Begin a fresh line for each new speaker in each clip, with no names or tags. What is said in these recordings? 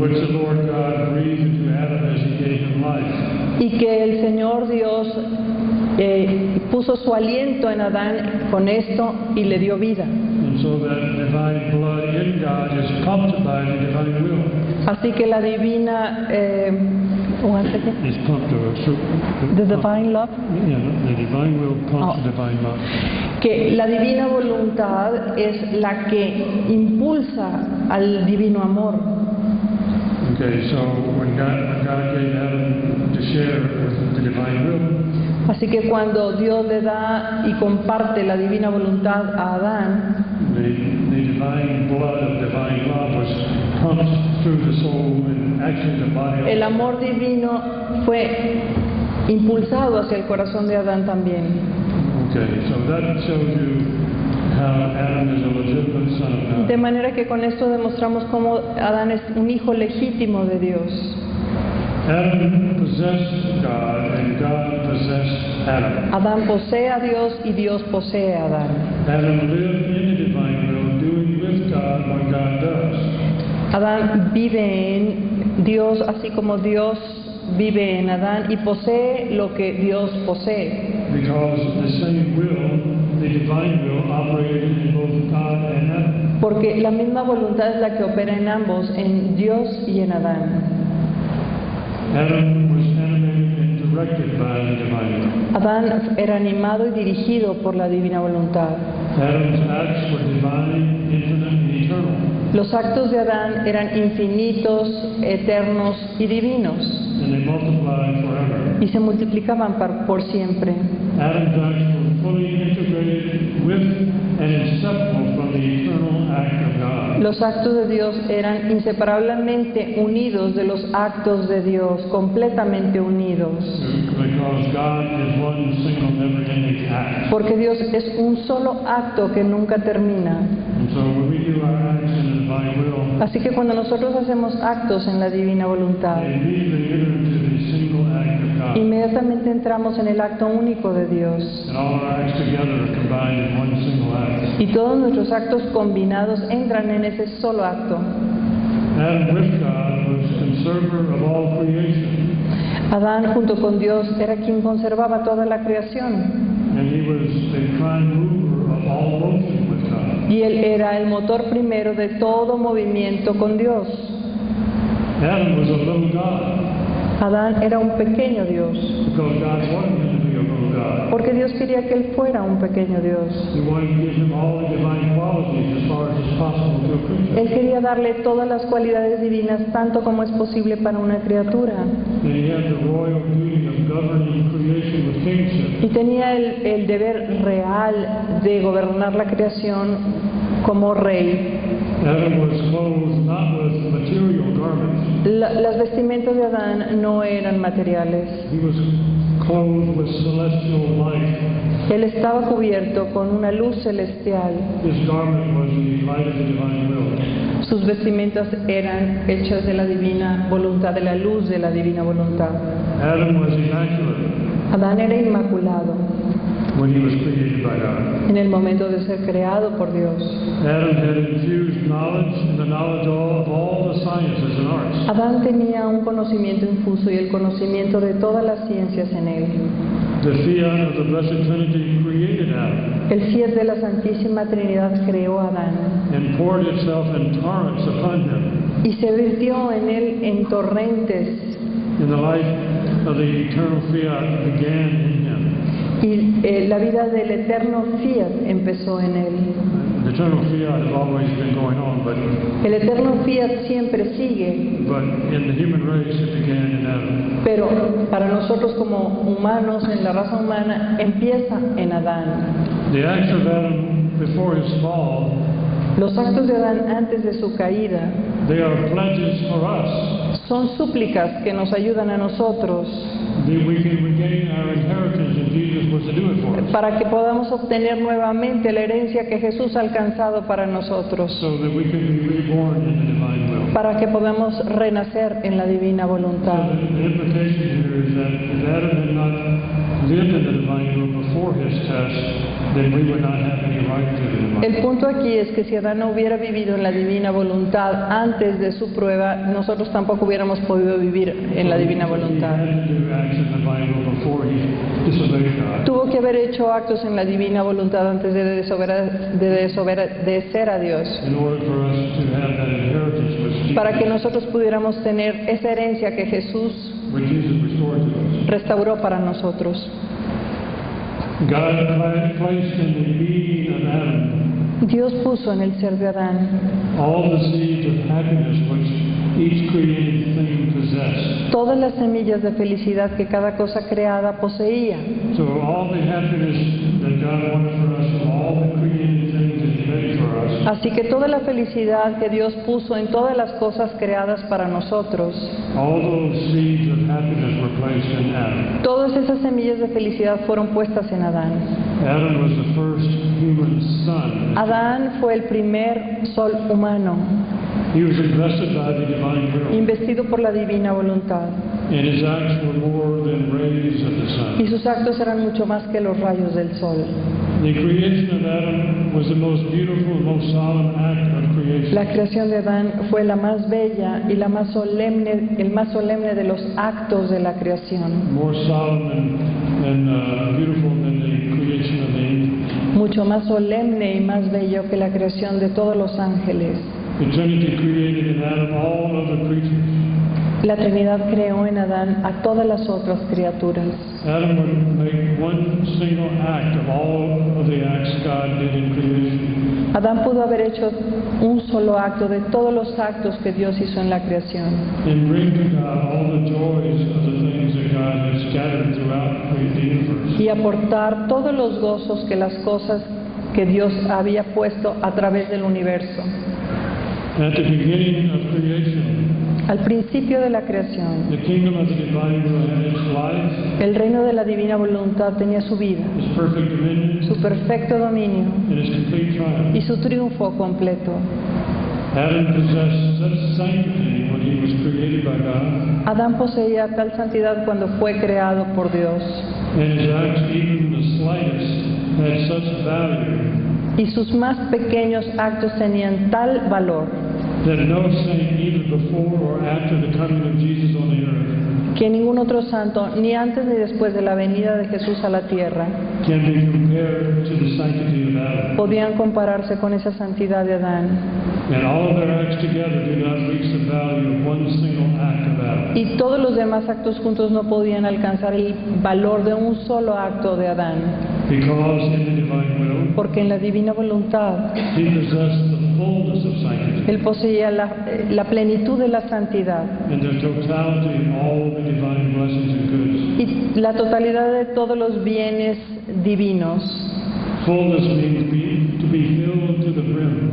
which the Lord God breathed into Adam as he gave him life.
Y que el Señor Dios puso su aliento en Adán con esto y le dio vida.
And so that divine blood in God is pumped by the divine will.
Así que la divina
It's pumped
the divine love,
yeah, the divine will pumps
Oh.
the divine love.
que la divina voluntad es la que impulsa al divino amor.
Okay, so when God gave Adam to share with the divine will,
Así que cuando Dios le da y comparte la divina voluntad a Adán,
the divine blood of divine love was pumped through the soul and actually the body.
el amor divino fue impulsado hacia el corazón de Adán también.
Okay, so that shows you how Adam is a legitimate son of God.
De manera que con esto demostramos cómo Adán es un hijo legítimo de Dios.
Adam possessed God and God possessed Adam.
Adán posee a Dios y Dios posee a Adán.
Adam lived in the divine will, doing with God what God does.
Adán vive en Dios así como Dios vive en Adán y posee lo que Dios posee.
Because the same will, the divine will, operated in both God and Adam.
Porque la misma voluntad es la que opera en ambos, en Dios y en Adán.
Adam was animated and directed by the divine will.
Adán era animado y dirigido por la divina voluntad.
Adam's acts were divine, infinite, and eternal.
Los actos de Adán eran infinitos, eternos y divinos,
And they multiplied forever.
y se multiplicaban por siempre.
Adam's acts were fully integrated with and inseparable from the eternal act of God.
Los actos de Dios eran inseparablemente unidos de los actos de Dios, completamente unidos.
Because God is one single never-ending act.
Porque Dios es un solo acto que nunca termina.
And so when we do our acts in the divine will,
Así que cuando nosotros hacemos actos en la divina voluntad,
they immediately enter into the single act of God.
inmediatamente entramos en el acto único de Dios.
And all our acts together are combined in one single act.
Y todos nuestros actos combinados entran en ese solo acto.
Adam with God was conservator of all creation.
Adán junto con Dios era quien conservaba toda la creación.
And he was the prime mover of all motion with God.
Y él era el motor primero de todo movimiento con Dios.
Adam was a little God
Adán era un pequeño Dios,
because God wanted him to be a little God.
porque Dios quería que él fuera un pequeño Dios.
He wanted to give him all the divine qualities as far as is possible to a creature.
Él quería darle todas las cualidades divinas, tanto como es posible para una criatura.
And he had the royal duty of governing creation with kingship.
Y tenía el deber real de gobernar la creación como rey.
Adam was clothed not with material garments.
Las vestimentas de Adán no eran materiales.
He was clothed with celestial light.
Él estaba cubierto con una luz celestial.
His garment was the light of the divine will.
Sus vestimentas eran hechas de la divina voluntad, de la luz de la divina voluntad.
Adam was immaculate
Adán era inmaculado
when he was created by God.
en el momento de ser creado por Dios.
Adam had infused knowledge and the knowledge of all the sciences and arts.
Adán tenía un conocimiento infuso y el conocimiento de todas las ciencias en él.
The fiat of the Blessed Trinity created Adam
El fiat de la Santísima Trinidad creó a Adán
and poured itself in torrents upon him.
y se virtió en él en torrentes,
And the life of the eternal fiat began in him.
y la vida del eterno fiat empezó en él.
The eternal fiat has always been going on, but
El eterno fiat siempre sigue,
in the human race it began in Adam.
pero para nosotros como humanos, en la raza humana, empieza en Adán.
The acts of Adam before his fall,
Los actos de Adán antes de su caída
they are pledges for us
son súplicas que nos ayudan a nosotros
that we can regain our inheritance if Jesus was to do it for us,
para que podamos obtener nuevamente la herencia que Jesús ha alcanzado para nosotros,
so that we can be reborn in the divine will.
para que podamos renacer en la divina
So
voluntad.
the implication here is that if Adam had not lived in the divine will before his test, then we would not have any right to the divine.
El punto aquí es que si Adán no hubiera vivido en la divina voluntad antes de su prueba, nosotros tampoco hubiéramos podido vivir en la divina voluntad.
He had to do acts in the divine will before he disobeyed God.
Tuvo que haber hecho actos en la divina voluntad antes de desobedecer a Dios,
In order for us to have that inheritance
para que nosotros pudiéramos tener esa herencia que Jesús
which Jesus restored to us.
restauró para nosotros.
God placed in the being of Adam
Dios puso en el ser de Adán
all the seeds of happiness which each created thing possessed.
todas las semillas de felicidad que cada cosa creada poseía.
So all the happiness that God wanted for us, from all the created things that He made for us,
Así que toda la felicidad que Dios puso en todas las cosas creadas para nosotros,
all those seeds of happiness were placed in Adam.
todas esas semillas de felicidad fueron puestas en Adán.
Adam was the first human son.
Adán fue el primer sol humano,
He was invested by the divine will,
investido por la divina voluntad,
and his acts were more than rays of the
y
sun.
sus actos eran mucho más que los rayos del sol.
The creation of Adam was the most beautiful and most solemn act of creation.
La creación de Adán fue la más bella y la más solemne, el más solemne de los actos de la creación,
More solemn and beautiful than the creation of the angels.
mucho más solemne y más bello que la creación de todos los ángeles.
The Trinity created in Adam all other creatures.
La Trinidad creó en Adán a todas las otras criaturas.
Adam would make one single act of all of the acts God did in creation.
Adán pudo haber hecho un solo acto de todos los actos que Dios hizo en la creación
And bring to God all the joys of the things that God has scattered throughout the universe.
y aportar todos los gozos que las cosas que Dios había puesto a través del universo.
At the beginning of creation,
Al principio de la creación,
the kingdom of the divine will had its life,
el reino de la divina voluntad tenía su vida,
its perfect dominion,
su perfecto dominio
and its complete triumph.
y su triunfo completo.
Adam possessed such sanctity when he was created by God,
Adán poseía tal santidad cuando fue creado por Dios,
and his acts, even the slightest, had such value
y sus más pequeños actos tenían tal valor
that no saint, either before or after the coming of Jesus on the earth,
que ningún otro santo, ni antes ni después de la venida de Jesús a la tierra,
can be compared to the sanctity of Adam.
podían compararse con esa santidad de Adán.
And all of their acts together do not reach the value of one single act of Adam.
Y todos los demás actos juntos no podían alcanzar el valor de un solo acto de Adán,
Because in the divine will,
porque en la divina voluntad
he possessed the fullness of sanctity
Él poseía la plenitud de la santidad
and the totality of all the divine blessings and goods.
y la totalidad de todos los bienes divinos.
Fullness means to be filled to the brim,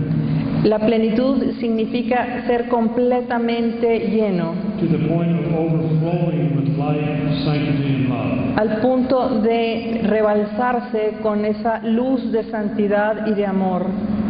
La plenitud significa ser completamente lleno,
to the point of overflowing with light, sanctity, and love.
al punto de rebalsarse con esa luz de santidad y de amor,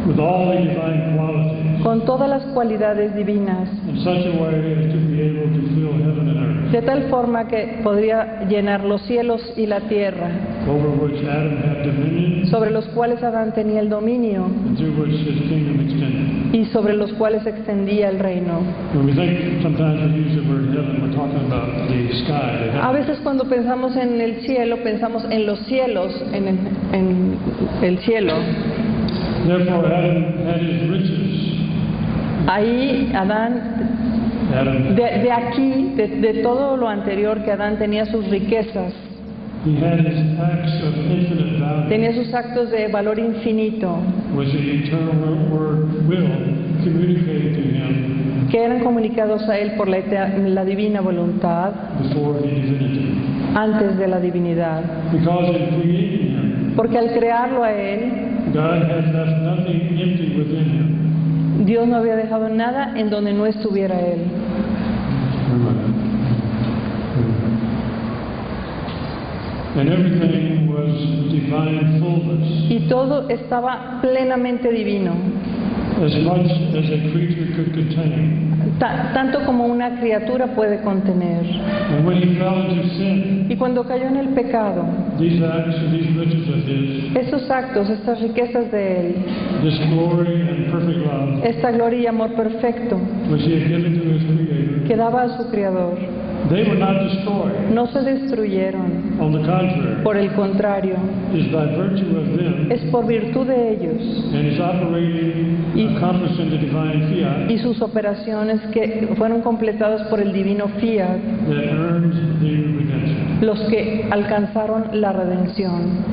With all the divine qualities,
con todas las cualidades divinas,
in such a way as to be able to fill heaven and earth,
de tal forma que podría llenar los cielos y la tierra,
over which Adam had dominion,
sobre los cuales Adán tenía el dominio
and through which his kingdom extended.
y sobre los cuales se extendía el reino.
When we think, sometimes we use the word heaven, we're talking about the sky, the
A
heaven.
veces cuando pensamos en el cielo, pensamos en los cielos, en el cielo.
Therefore, Adam had his riches.
Ahí Adán,
Adam,
de aquí, de todo lo anterior que Adán tenía sus riquezas,
he had his acts of infinite value,
tenía sus actos de valor infinito,
was the eternal word will communicated to him
que eran comunicados a él por la divina voluntad
before the divinity.
antes de la divinidad.
Because in creating him,
Porque al crearlo a él,
God had left nothing empty within him.
Dios no había dejado nada en donde no estuviera él.
And everything was divine fullness,
Y todo estaba plenamente divino,
as much as a creature could contain.
tanto como una criatura puede contener.
And when he fell into sin,
Y cuando cayó en el pecado,
these acts and these riches of his,
esos actos, estas riquezas de Él,
this glory and perfect love,
esta gloria y amor perfecto
which he had given to his Creator,
que daba a su Creador,
they were not destroyed.
no se destruyeron.
On the contrary,
Por el contrario,
is by virtue of them
es por virtud de ellos
and his operating, accomplishing the divine fiat
y sus operaciones que fueron completadas por el divino fiat,
that earned the redemption.
los que alcanzaron la redención.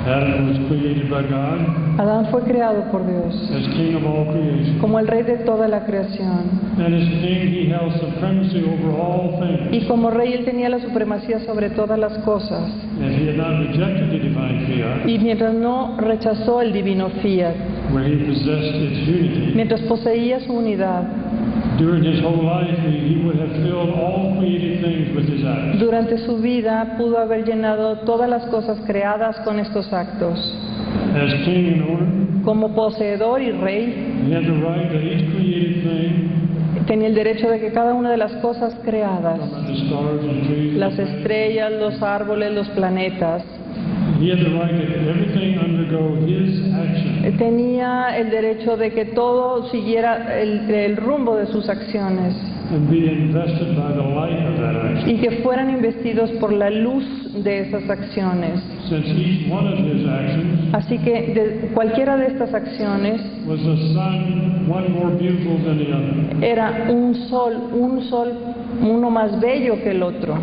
Adam was created by God
Adán fue creado por Dios
as king of all creation.
como el rey de toda la creación.
And as king, he held supremacy over all things.
Y como rey él tenía la supremacía sobre todas las cosas.
And he had not rejected the divine fiat,
Y mientras no rechazó el divino fiat,
where he possessed its unity,
mientras poseía su unidad,
during his whole life, he would have filled all created things with his acts.
durante su vida pudo haber llenado todas las cosas creadas con estos actos.
As king and owner,
Como poseedor y rey,
he had the right that each created thing,
tenía el derecho de que cada una de las cosas creadas,
from the stars and trees,
las estrellas, los árboles, los planetas,
he had the right that everything undergo his action.
tenía el derecho de que todo siguiera el rumbo de sus acciones
And be invested by the light of that action.
y que fueran investidos por la luz de esas acciones.
Since each one of his actions
Así que de cualquiera de estas acciones
was the sun, one more beautiful than the other.
era un sol, uno más bello que el otro.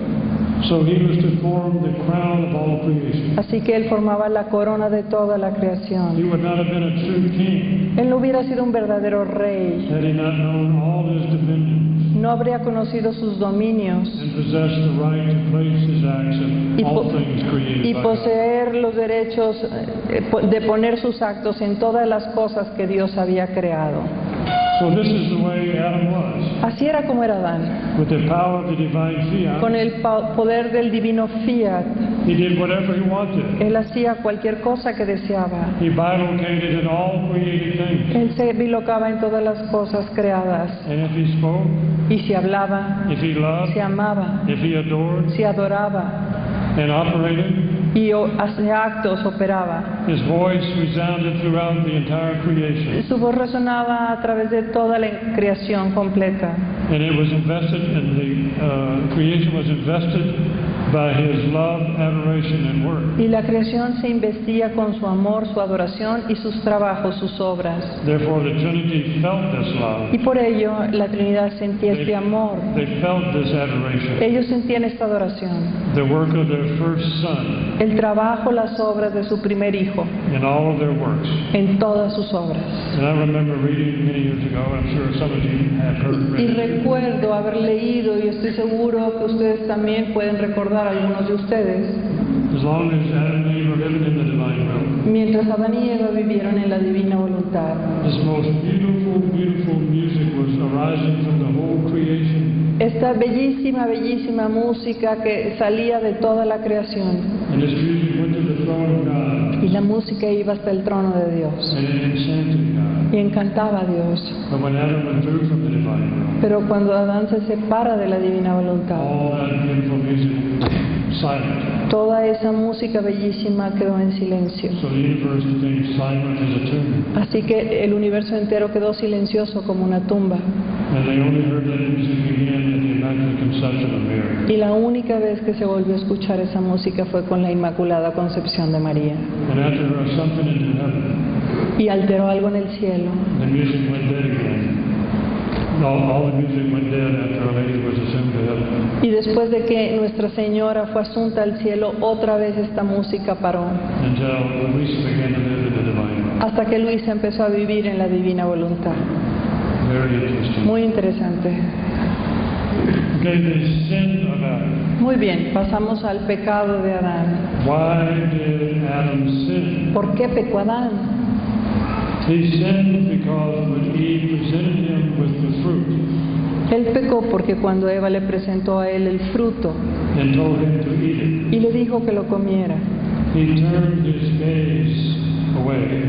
So he was to form the crown of all creation.
Así que él formaba la corona de toda la
He
creación.
would not have been a true king
Él no hubiera sido un verdadero rey,
had he not known all his dominions
no habría conocido sus dominios
and possessed the right to place his acts in
y,
all things created
y
by God.
poseer los derechos de poner sus actos en todas las cosas que Dios había creado.
So this is the way Adam was.
Así era como era Adán,
With the power of the divine fiat,
con el poder del divino fiat.
he did whatever he wanted.
Él hacía cualquier cosa que deseaba.
He bilocated in all created things.
Él se bilocaba en todas las cosas creadas.
And if he spoke,
Y si hablaba,
if he loved,
si amaba,
if he adored
si adoraba
and operated,
y hacía actos, operaba.
his voice resounded throughout the entire creation.
Su voz resonaba a través de toda la creación completa.
And it was invested, and the creation was invested by his love, adoration, and work.
Y la creación se investía con su amor, su adoración y sus trabajos, sus obras.
Therefore, the Trinity felt this love.
Y por ello la Trinidad sentía este amor.
They felt this adoration.
Ellos sentían esta adoración.
The work of their first son
El trabajo, las obras de su primer hijo,
in all of their works.
en todas sus obras.
And I remember reading many years ago, I'm sure some of you have heard
Y
read it.
recuerdo haber leído, y estoy seguro que ustedes también pueden recordar, algunos de ustedes,
As long as Adam and Eve were living in the divine will,
mientras Adán y Eva vivieron en la divina voluntad.
this most beautiful, beautiful music was arising from the whole creation.
Esta bellísima, bellísima música que salía de toda la creación.
And this music went to the throne of God.
Y la música iba hasta el trono de Dios.
And it enchanted God.
Y encantaba a Dios.
But when Adam withdrew from the divine will,
Pero cuando Adán se separa de la divina voluntad,
all that beautiful music silent.
toda esa música bellísima quedó en silencio.
So the universe became silent as a tomb.
Así que el universo entero quedó silencioso como una tumba.
And they only heard that music again at the Immaculate Conception of Mary.
Y la única vez que se volvió a escuchar esa música fue con la Inmaculada Concepción de María.
And after her assumption into heaven,
Y alteró algo en el cielo.
the music went dead again. All the music went dead after Our Lady was assumed to heaven.
Y después de que Nuestra Señora fue asunta al cielo, otra vez esta música paró.
Until Luisa began to live in the divine will.
Hasta que Luisa empezó a vivir en la divina voluntad.
Very interesting.
Muy interesante.
Okay, the sin of Adam.
Muy bien, pasamos al pecado de Adán.
Why did Adam sin?
¿Por qué pecó Adán?
He sinned because when Eve presented him with the fruit
Él pecó porque cuando Eva le presentó a él el fruto
and told him to eat it,
y le dijo que lo comiera,
he turned his gaze away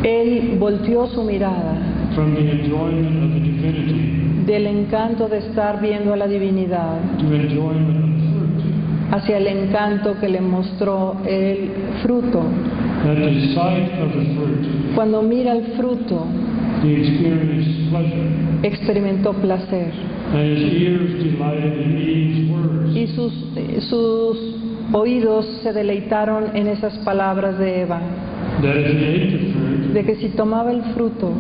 él volteó su mirada
from the enjoyment of the divinity
del encanto de estar viendo a la divinidad,
to enjoyment of the fruit.
hacia el encanto que le mostró el fruto.
At the sight of the fruit,
Cuando mira el fruto,
he experienced pleasure,
experimentó placer.
and his ears delighted in Eve's words.
Y sus oídos se deleitaron en esas palabras de Eva,
That if he ate the fruit,
de que si tomaba el fruto,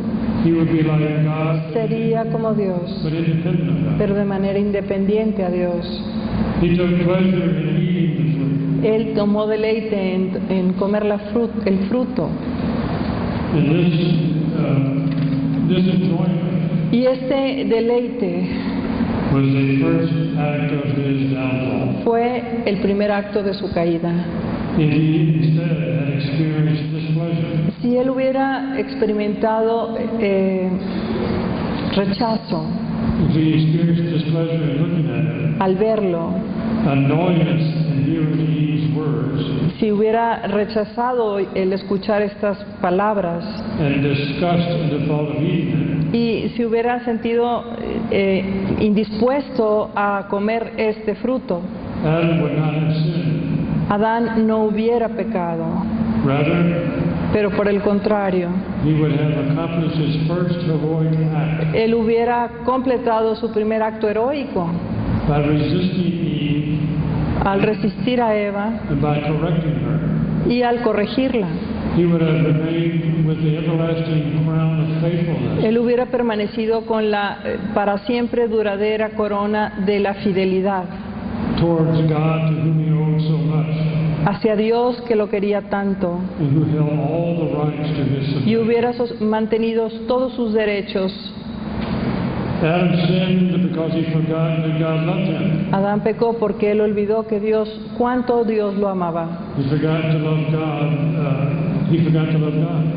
he would be like God,
sería como Dios,
but independent of God.
pero de manera independiente a Dios.
He took pleasure in eating the fruit.
Él tomó deleite en comer el fruto.
And this enjoyment
Y este deleite
was the first act of his downfall.
fue el primer acto de su caída.
If he instead had experienced this pleasure,
Si él hubiera experimentado rechazo
if he experienced this pleasure in looking at it,
al verlo,
annoyance in hearing Eve's words,
si hubiera rechazado el escuchar estas palabras
and disgust in the thought of eating
y si hubiera sentido indispuesto a comer este fruto,
it, Adam would not have sinned.
Adán no hubiera pecado,
Rather,
pero por el contrario,
he would have accomplished his first heroic act
él hubiera completado su primer acto heroico
by resisting Eve
al resistir a Eva
and by correcting her.
y al corregirla.
He would have remained with the everlasting crown of faithfulness
Él hubiera permanecido con la para siempre duradera corona de la fidelidad
towards God to whom he owed so much,
hacia Dios que lo quería tanto
and who held all the rights to his
y
submission.
hubiera mantenido todos sus derechos.
Adam sinned because he forgot that God loved him.
Adán pecó porque él olvidó que cuánto Dios lo amaba.
He forgot to love God.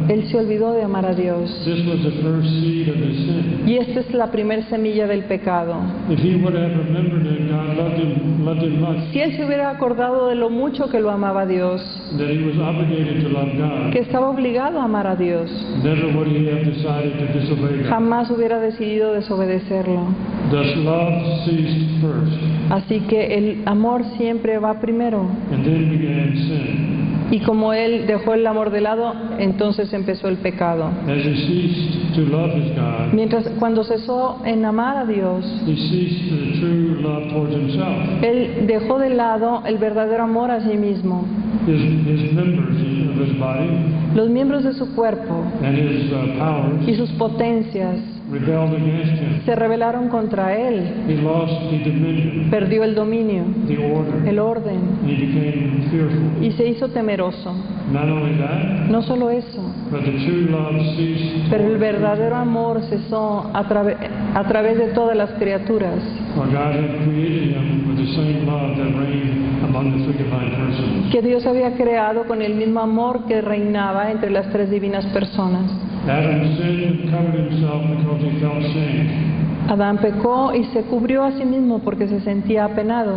Él se olvidó de amar a Dios.
This was the first seed of his sin.
Y esta es la primer semilla del pecado.
If he would have remembered that God loved him much,
Si él se hubiera acordado de lo mucho que lo amaba Dios,
that he was obligated to love God,
que estaba obligado a amar a Dios,
never would he have decided to disobey God.
jamás hubiera decidido desobedecerlo.
Thus love ceased first,
Así que el amor siempre va primero.
and then began sin.
Y como él dejó el amor de lado, entonces empezó el pecado.
As he ceased to love his God,
Cuando cesó en amar a Dios,
he ceased the true love towards himself.
él dejó de lado el verdadero amor a sí mismo.
His members of his body
Los miembros de su cuerpo
and his
y
powers
sus potencias
rebelled against him.
se rebelaron contra él.
He lost the dominion,
Perdió el dominio,
the order,
el orden,
and he became fearful.
y se hizo temeroso.
Not only that,
No solo eso,
but the true love ceased
pero el
towards
verdadero amor cesó a través de todas las criaturas.
for God had created him with the same love that reigned among the three divine persons.
Que Dios había creado con el mismo amor que reinaba entre las tres divinas personas.
Adam sinned and covered himself because he felt shame.
Adán pecó y se cubrió a sí mismo porque se sentía apenado.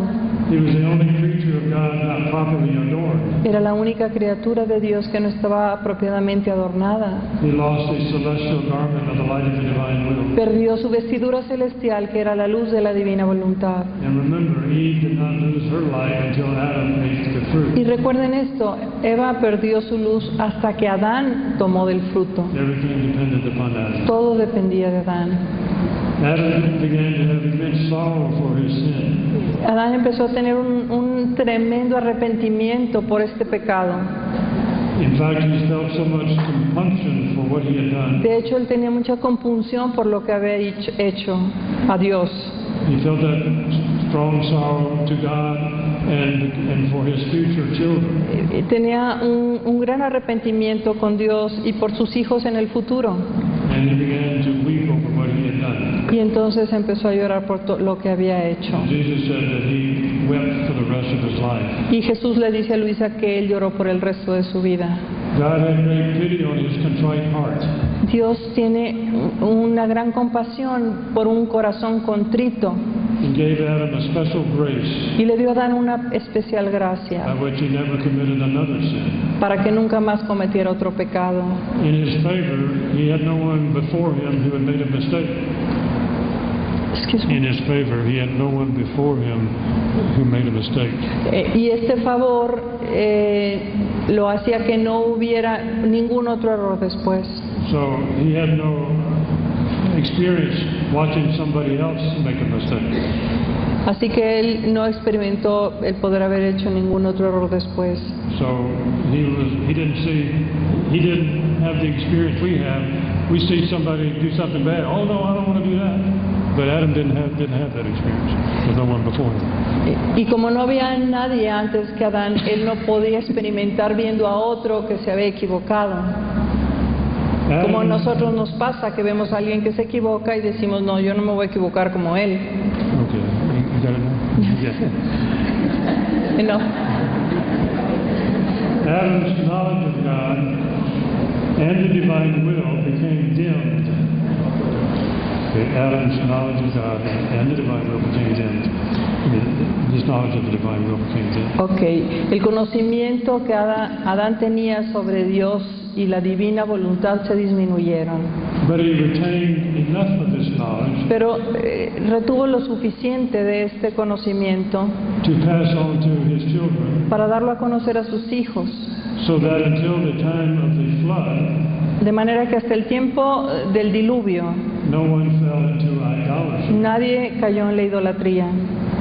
He was the only creature of God not properly adorned.
Era la única criatura de Dios que no estaba apropiadamente adornada.
He lost the celestial garment of the light of the divine will.
Perdió su vestidura celestial, que era la luz de la divina voluntad.
And remember, Eve did not lose her light until Adam ate the fruit.
Y recuerden esto, Eva perdió su luz hasta que Adán tomó del fruto.
Everything depended upon Adam.
Todo dependía de Adán.
Adam began to have immense sorrow for his sin.
Adán empezó a tener un tremendo arrepentimiento por este pecado.
In fact, he felt so much compunction for what he had done.
De hecho, él tenía mucha compunción por lo que había hecho a Dios.
He felt that strong sorrow to God and for his future children.
Tenía un gran arrepentimiento con Dios y por sus hijos en el futuro.
And he began to weep over what he had done.
Y entonces empezó a llorar por lo que había hecho.
Jesus said that he wept for the rest of his life.
Y Jesús le dice a Luisa que él lloró por el resto de su vida.
God had great pity on his contrite heart.
Dios tiene una gran compasión por un corazón contrito.
and gave Adam a special grace
y le dio a Adán una especial gracia
by which he never committed another sin.
para que nunca más cometiera otro pecado.
In his favor, he had no one before him who had made a mistake.
Excuse me.
In his favor, he had no one before him who made a mistake.
Y este favor lo hacía que no hubiera ningún otro error después.
So he had no experience watching somebody else make a mistake.
Así que él no experimentó el poder haber hecho ningún otro error después.
So he didn't have the experience we have. We see somebody do something bad. Oh no, I don't want to do that. But Adam didn't have that experience. There's no one before him.
Y como no había nadie antes que Adán, él no podía experimentar viendo a otro que se había equivocado. Como a nosotros nos pasa que vemos a alguien que se equivoca y decimos, no, yo no me voy a equivocar como él.
Okay, you got it now? Yeah.
No.
Adam's knowledge of God and the divine will became dimmed. Okay, Adam's knowledge of God and the divine will became dimmed. His knowledge of the divine will became dimmed.
Okay, el conocimiento que Adán tenía sobre Dios y la divina voluntad se disminuyeron.
But he retained enough of this knowledge
Pero retuvo lo suficiente de este conocimiento
to pass on to his children,
para darlo a conocer a sus hijos,
so that until the time of the flood,
de manera que hasta el tiempo del diluvio
no one fell into idolatry.
nadie cayó en la idolatría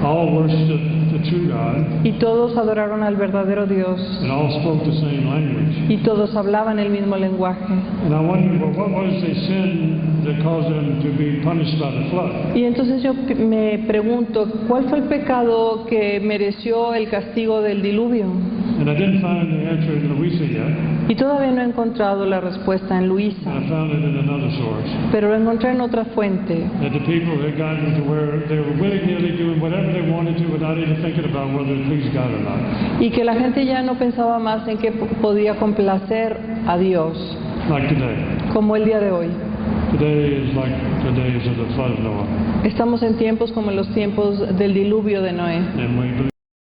All worshiped the true God,
y todos adoraron al verdadero Dios
and all spoke the same language.
y todos hablaban el mismo lenguaje.
And I wonder, well, what was the sin that caused them to be punished by the flood?
Y entonces yo me pregunto, ¿cuál fue el pecado que mereció el castigo del diluvio?
And I didn't find the answer in Louisa yet,
Y todavía no he encontrado la respuesta en Luisa,
and I found it in another source.
pero lo encontré en otra fuente.
That the people had gotten to where they were willy-nilly doing whatever they wanted to without even thinking about whether it pleased God or not.
Y que la gente ya no pensaba más en que podía complacer a Dios,
Like today.
como el día de hoy.
Today is like the days of the flood of Noah.
Estamos en tiempos como los tiempos del diluvio de Noé.
And we believe